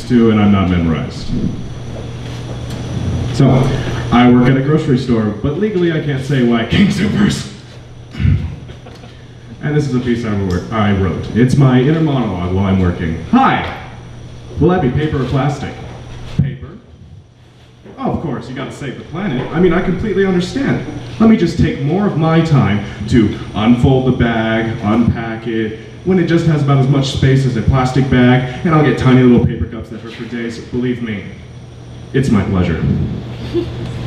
used to, and I'm not memorized. So, I work at a grocery store, but legally I can't say why King Supers. And this is a piece I wrote. It's my inner monologue while I'm working. Hi! Will that be paper or plastic? Paper? Oh, of course, you gotta save the planet. I mean, I completely understand. Let me just take more of my time to unfold the bag, unpack it, when it just has about as much space as a plastic bag, and I'll get tiny little paper cups that hurt for days. Believe me, it's my pleasure.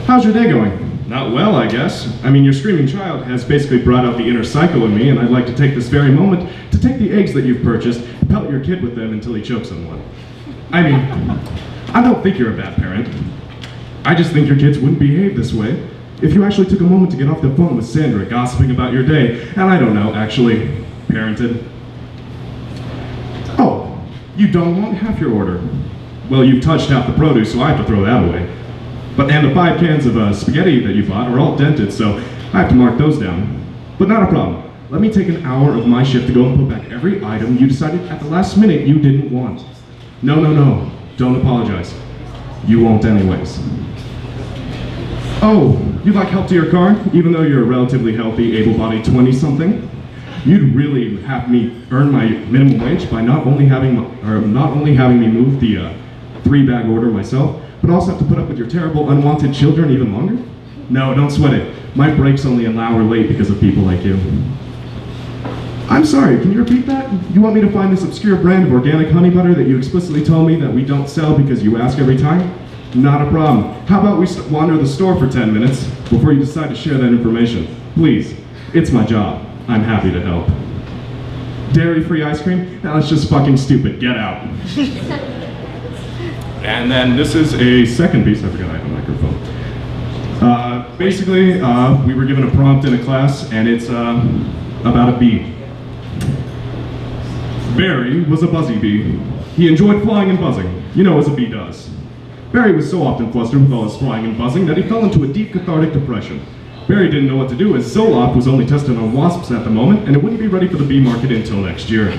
How's your day going? Not well, I guess. I mean, your screaming child has basically brought out the inner psycho in me, and I'd like to take this very moment to take the eggs that you've purchased, pelt your kid with them until he chokes on one. I mean, I don't think you're a bad parent. I just think your kids wouldn't behave this way if you actually took a moment to get off the phone with Sandra gossiping about your day, and I don't know, actually parented. Oh, you don't want half your order. Well, you've touched half the produce, so I have to throw that away. And the 5 cans of spaghetti that you bought are all dented, so I have to mark those down. But not a problem. Let me take an hour of my shift to go and put back every item you decided at the last minute you didn't want. No, no, no. Don't apologize. You won't anyways. Oh, you'd like help to your car, even though you're a relatively healthy, able-bodied 20-something? You'd really have me earn my minimum wage by not only having me move the 3-bag order myself, but also have to put up with your terrible, unwanted children even longer? No, don't sweat it. My break's only an hour late because of people like you. I'm sorry, can you repeat that? You want me to find this obscure brand of organic honey butter that you explicitly told me that we don't sell because you ask every time? Not a problem. How about we wander the store for 10 minutes before you decide to share that information? Please. It's my job. I'm happy to help. Dairy-free ice cream? Now that's just fucking stupid. Get out. And then this is a second piece. I forgot I have a microphone. Basically, we were given a prompt in a class, and it's about a bee. Barry was a buzzy bee. He enjoyed flying and buzzing, you know, as a bee does. Barry was so often flustered with all his flying and buzzing that he fell into a deep cathartic depression. Barry didn't know what to do, as Zoloft was only tested on wasps at the moment, and it wouldn't be ready for the bee market until next year.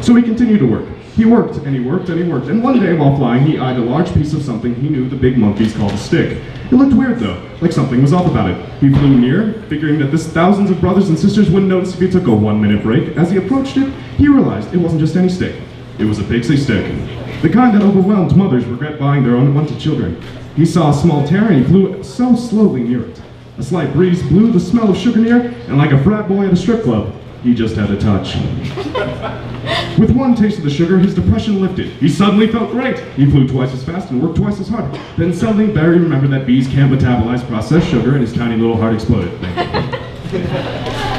So he continued to work. He worked, and he worked, and he worked, and one day while flying, he eyed a large piece of something he knew the big monkeys called a stick. It looked weird though, like something was off about it. He flew near, figuring that thousands of brothers and sisters wouldn't notice if he took a 1-minute break. As he approached it, he realized it wasn't just any stick. It was a pixie stick. The kind that overwhelmed mothers regret buying their unwanted children. He saw a small tear and he flew so slowly near it. A slight breeze blew the smell of sugar near, and like a frat boy at a strip club, he just had to touch. With one taste of the sugar, his depression lifted. He suddenly felt great. He flew twice as fast and worked twice as hard. Then suddenly, Barry remembered that bees can't metabolize processed sugar, and his tiny little heart exploded. Thank you.